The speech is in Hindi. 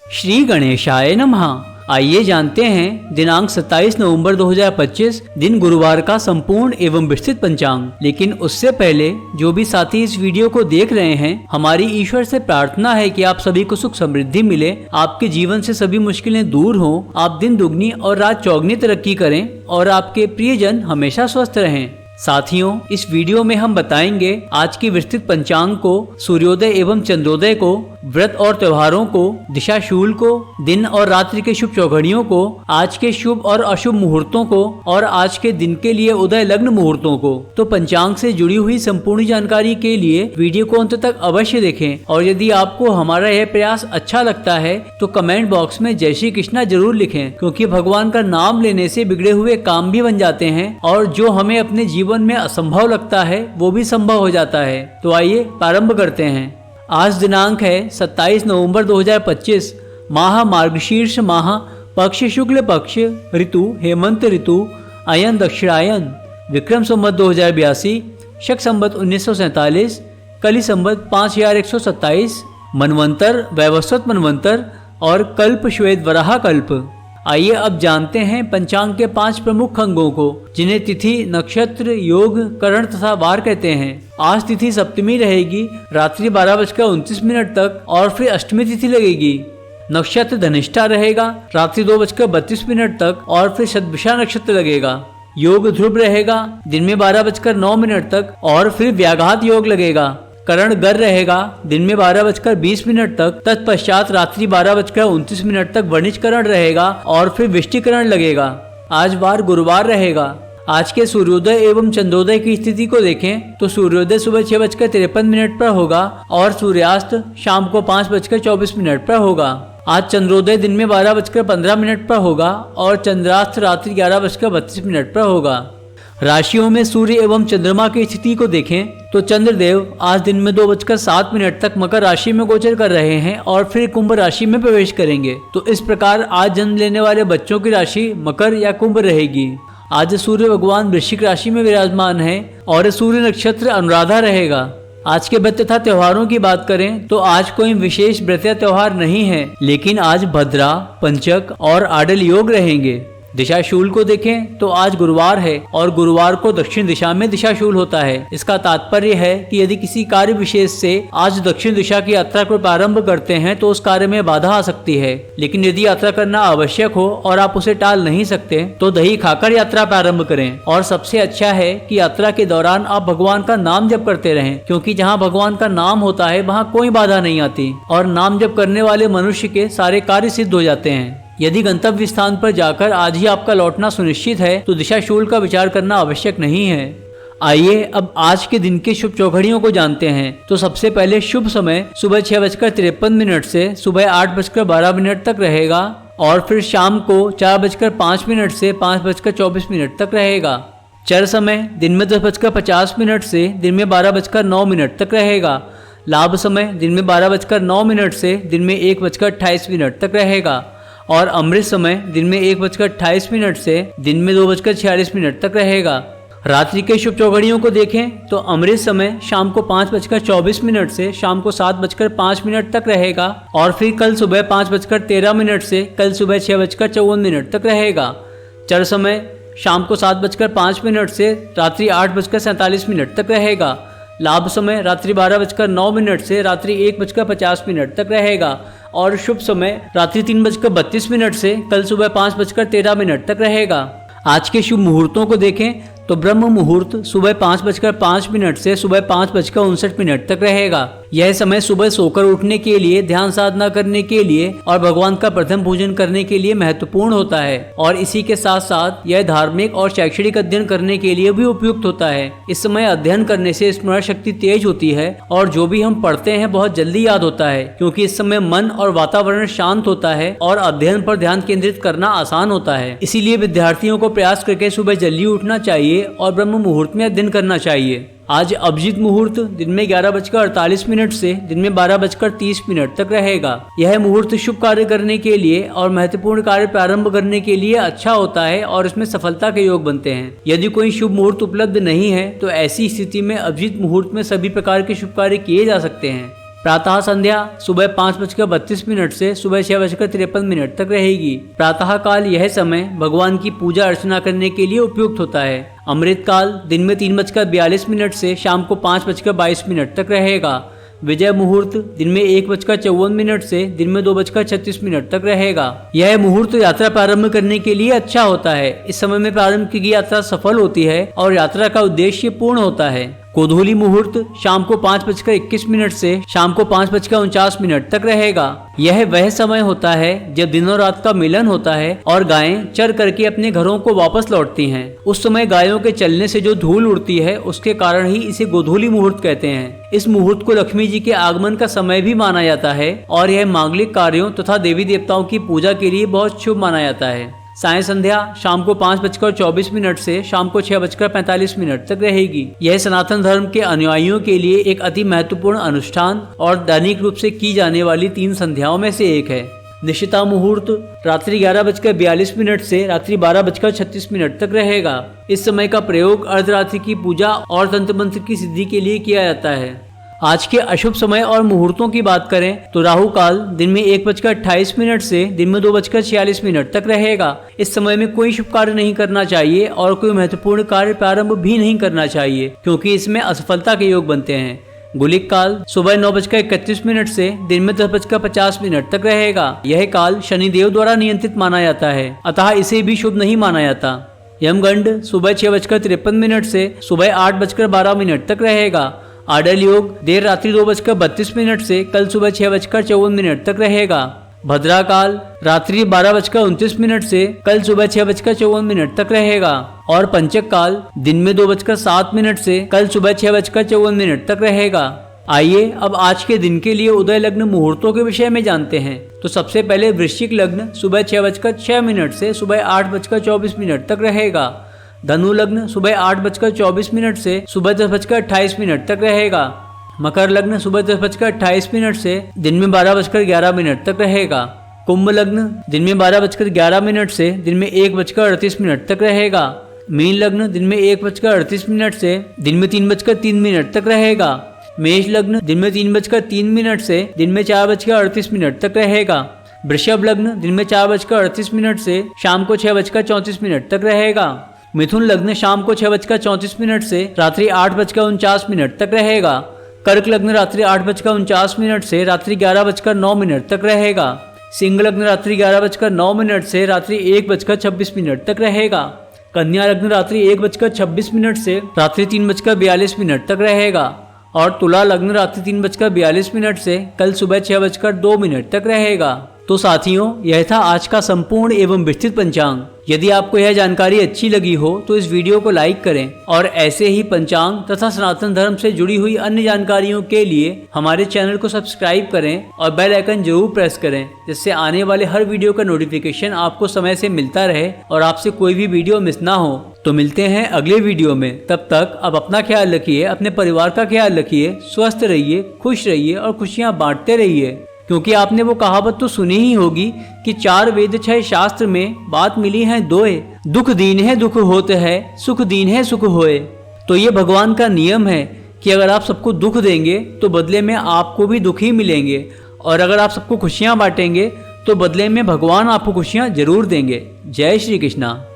श्री गणेशाय नमः। आइए जानते हैं दिनांक 27 नवंबर 2025 दिन गुरुवार का संपूर्ण एवं विस्तृत पंचांग। लेकिन उससे पहले जो भी साथी इस वीडियो को देख रहे हैं, हमारी ईश्वर से प्रार्थना है कि आप सभी को सुख समृद्धि मिले, आपके जीवन से सभी मुश्किलें दूर हों, आप दिन दुगनी और रात चौगनी तरक्की करें और आपके प्रियजन हमेशा स्वस्थ रहें। साथियों, इस वीडियो में हम बताएंगे आज की विस्तृत पंचांग को, सूर्योदय एवं चंद्रोदय को, व्रत और त्योहारों को, दिशा शूल को, दिन और रात्रि के शुभ चौघड़ियों को, आज के शुभ और अशुभ मुहूर्तों को और आज के दिन के लिए उदय लग्न मुहूर्तों को। तो पंचांग से जुड़ी हुई संपूर्ण जानकारी के लिए वीडियो को अंत तक अवश्य देखें। और यदि आपको हमारा यह प्रयास अच्छा लगता है तो कमेंट बॉक्स में जय श्री कृष्णा जरूर लिखें, क्योंकि भगवान का नाम लेने से बिगड़े हुए काम भी बन जाते हैं और जो हमें अपने जीवन में असंभव लगता है वो भी संभव हो जाता है। तो आइए प्रारंभ करते हैं। आज दिनांक है 27 नवंबर 2025, माह मार्गशीर्ष माह, पक्ष शुक्ल पक्ष, ऋतु हेमंत ऋतु, अयन दक्षिणायन, विक्रम संवत 2082, शक संवत 1947, कली संवत 5127, मनवंतर वैवस्वत मनवंतर और कल्प श्वेत वराह कल्प। आइए अब जानते हैं पंचांग के 5 प्रमुख अंगों को, जिन्हें तिथि, नक्षत्र, योग, करण तथा वार कहते हैं। आज तिथि सप्तमी रहेगी रात्रि 12:29 तक और फिर अष्टमी तिथि लगेगी। नक्षत्र धनिष्ठा रहेगा रात्रि 2:32 तक और फिर शतभिषा नक्षत्र लगेगा। योग ध्रुव रहेगा दिन में 12:09 तक और फिर व्याघात योग लगेगा। करण गर रहेगा दिन में 12:20 तक, तत्पश्चात रात्रि 12:29 तक वणिज करण रहेगा और फिर विष्टिकरण लगेगा। आज वार गुरुवार रहेगा। आज के सूर्योदय एवं चंद्रोदय की स्थिति को देखें तो सूर्योदय सुबह 6:53 पर होगा और सूर्यास्त शाम को 5:24 पर होगा। आज चंद्रोदय दिन में 12:15 पर होगा और चंद्रास्त रात्रि 11:32 पर होगा। राशियों में सूर्य एवं चंद्रमा की स्थिति को देखें तो चंद्रदेव आज दिन में 2:07 तक मकर राशि में गोचर कर रहे हैं और फिर कुंभ राशि में प्रवेश करेंगे। तो इस प्रकार आज जन्म लेने वाले बच्चों की राशि मकर या कुंभ रहेगी। आज सूर्य भगवान वृश्चिक राशि में विराजमान है और सूर्य नक्षत्र अनुराधा रहेगा। आज के व्रत तथा त्योहारों की बात करें तो आज कोई विशेष व्रत या त्योहार नहीं है, लेकिन आज भद्रा, पंचक और आडल योग रहेंगे। दिशा शूल को देखें तो आज गुरुवार है और गुरुवार को दक्षिण दिशा में दिशा शूल होता है। इसका तात्पर्य है कि यदि किसी कार्य विशेष से आज दक्षिण दिशा की यात्रा को प्रारंभ करते हैं तो उस कार्य में बाधा आ सकती है। लेकिन यदि यात्रा करना आवश्यक हो और आप उसे टाल नहीं सकते तो दही खाकर यात्रा प्रारंभ करें। और सबसे अच्छा है कि यात्रा के दौरान आप भगवान का नाम जप करते रहें, क्योंकि जहाँ भगवान का नाम होता है वहाँ कोई बाधा नहीं आती और नाम जप करने वाले मनुष्य के सारे कार्य सिद्ध हो जाते हैं। यदि गंतव्य स्थान पर जाकर आज ही आपका लौटना सुनिश्चित है तो दिशा शूल का विचार करना आवश्यक नहीं है। आइए अब आज के दिन के शुभ चौघड़ियों को जानते हैं। तो सबसे पहले शुभ समय सुबह 6:53 से सुबह 8:12 तक रहेगा और फिर शाम को 4:05 से 5:24 तक रहेगा। चर समय दिन में 10:50 से दिन में 12:09 तक रहेगा। लाभ समय दिन में 12:09 से दिन में 1:28 तक रहेगा और अमृत समय दिन में 1:28 से दिन में 2:46 तक रहेगा। रात्रि के शुभ चौघड़ियों को देखें तो अमृत समय शाम को 5:24 से शाम को 7:05 तक रहेगा और फिर कल सुबह 5:13 से कल सुबह 6:54 तक रहेगा। चर समय शाम को 7:05 से रात्रि 8:47 तक रहेगा। लाभ समय रात्रि 12:09 से रात्रि 1:50 तक रहेगा और शुभ समय रात्रि 3:32 से कल सुबह 5:13 तक रहेगा। आज के शुभ मुहूर्तों को देखें तो ब्रह्म मुहूर्त सुबह 5:05 से सुबह 5:59 तक रहेगा। यह समय सुबह सोकर उठने के लिए, ध्यान साधना करने के लिए और भगवान का प्रथम पूजन करने के लिए महत्वपूर्ण होता है और इसी के साथ साथ यह धार्मिक और शैक्षणिक अध्ययन करने के लिए भी उपयुक्त होता है। इस समय अध्ययन करने से स्मरण शक्ति तेज होती है और जो भी हम पढ़ते हैं बहुत जल्दी याद होता है, क्योंकि इस समय मन और वातावरण शांत होता है और अध्ययन पर ध्यान केंद्रित करना आसान होता है। इसीलिए विद्यार्थियों को प्रयास करके सुबह जल्दी उठना चाहिए और ब्रह्म मुहूर्त में अध्ययन करना चाहिए। आज अभिजीत मुहूर्त दिन में 11:48 से दिन में 12:30 तक रहेगा। यह मुहूर्त शुभ कार्य करने के लिए और महत्वपूर्ण कार्य प्रारंभ करने के लिए अच्छा होता है और इसमें सफलता के योग बनते हैं। यदि कोई शुभ मुहूर्त उपलब्ध नहीं है तो ऐसी स्थिति में अभिजीत मुहूर्त में सभी प्रकार के शुभ कार्य किए जा सकते हैं। प्रातः संध्या सुबह 5:32 से सुबह 6:53 तक रहेगी। प्रातः काल यह समय भगवान की पूजा अर्चना करने के लिए उपयुक्त होता है। अमृत काल दिन में 3:42 से शाम को 5:22 तक रहेगा। विजय मुहूर्त दिन में 1:54 से दिन में 2:36 तक रहेगा। यह मुहूर्त यात्रा प्रारंभ करने के लिए अच्छा होता है। इस समय में प्रारंभ की गई यात्रा सफल होती है और यात्रा का उद्देश्य पूर्ण होता है। गोधूली मुहूर्त शाम को 5:21 से शाम को 5:49 तक रहेगा। यह वह समय होता है जब दिन और रात का मिलन होता है और गायें चर करके अपने घरों को वापस लौटती हैं। उस समय गायों के चलने से जो धूल उड़ती है उसके कारण ही इसे गोधूली मुहूर्त कहते हैं। इस मुहूर्त को लक्ष्मी जी के आगमन का समय भी माना जाता है और यह मांगलिक कार्यों तथा देवी देवताओं की पूजा के लिए बहुत शुभ माना जाता है। साय संध्या शाम को 5:24 से शाम को 6:45 तक रहेगी। यह सनातन धर्म के अनुयायियों के लिए एक अति महत्वपूर्ण अनुष्ठान और दैनिक रूप से की जाने वाली 3 संध्याओं में से एक है। निशिता मुहूर्त रात्रि 11:42 से रात्रि 12:36 तक रहेगा। इस समय का प्रयोग अर्धरात्रि की पूजा और तंत्र मंत्र की सिद्धि के लिए किया जाता है। आज के अशुभ समय और मुहूर्तों की बात करें तो राहु काल दिन में 1:28 से दिन में 2:46 तक रहेगा। इस समय में कोई शुभ कार्य नहीं करना चाहिए और कोई महत्वपूर्ण कार्य प्रारंभ भी नहीं करना चाहिए क्योंकि इसमें असफलता के योग बनते हैं। गुलिक काल सुबह 9:31 से दिन में 10:50 तक रहेगा। यह काल शनिदेव द्वारा नियंत्रित माना जाता है, अतः इसे भी शुभ नहीं माना जाता। यमगंड सुबह 6:53 से सुबह 8:12 तक रहेगा। आडल योग देर रात्रि 2:32 से कल सुबह 6:54 तक रहेगा। भद्रा काल रात्रि 12:29 से कल सुबह 6:54 तक रहेगा और पंचक काल दिन में 2:07 से कल सुबह 6:54 तक रहेगा। आइए अब आज के दिन के लिए उदय लग्न मुहूर्तों के विषय में जानते हैं। तो सबसे पहले वृश्चिक लग्न सुबह 6:06 से सुबह 8:24 तक रहेगा। धनु लग्न सुबह 8:24 से सुबह 10:28 तक रहेगा। मकर लग्न सुबह 10:28 से दिन में 12:11 तक रहेगा। कुंभ लग्न दिन में 12:11 से दिन में 1:38 तक रहेगा। मीन लग्न दिन में 1:38 से दिन में 3:03 तक रहेगा। मेष लग्न दिन में 3:03 से दिन में 4:38 तक रहेगा। वृषभ लग्न दिन में 4:38 से शाम को 6:34 तक रहेगा। मिथुन लग्न शाम को 6:34 से रात्रि 8:49 तक रहेगा। कर्क लग्न रात्रि 8:49 से रात्रि 11:09 तक रहेगा। सिंह लग्न रात्रि 11:09 से रात्रि 1:26 तक रहेगा। कन्या लग्न रात्रि 1:26 से रात्रि 3:42 तक रहेगा और तुला लग्न रात्रि 3:42 से कल सुबह 6:02 तक रहेगा। तो साथियों, यह था आज का संपूर्ण एवं विस्तृत पंचांग। यदि आपको यह जानकारी अच्छी लगी हो तो इस वीडियो को लाइक करें और ऐसे ही पंचांग तथा सनातन धर्म से जुड़ी हुई अन्य जानकारियों के लिए हमारे चैनल को सब्सक्राइब करें और बेल आइकन जरूर प्रेस करें, जिससे आने वाले हर वीडियो का नोटिफिकेशन आपको समय से मिलता रहे और आपसे कोई भी वीडियो मिस ना हो। तो मिलते हैं अगले वीडियो में। तब तक आप अपना ख्याल रखिए, अपने परिवार का ख्याल रखिए, स्वस्थ रहिए, खुश रहिए और खुशियाँ बांटते रहिए। क्योंकि आपने वो कहावत तो सुनी ही होगी कि 4 वेद 6 शास्त्र में बात मिली है दोए, दुख दीन है दुख होते है, सुख दीन है सुख होए। तो ये भगवान का नियम है कि अगर आप सबको दुख देंगे तो बदले में आपको भी दुख ही मिलेंगे और अगर आप सबको खुशियाँ बांटेंगे तो बदले में भगवान आपको खुशियाँ जरूर देंगे। जय श्री कृष्णा।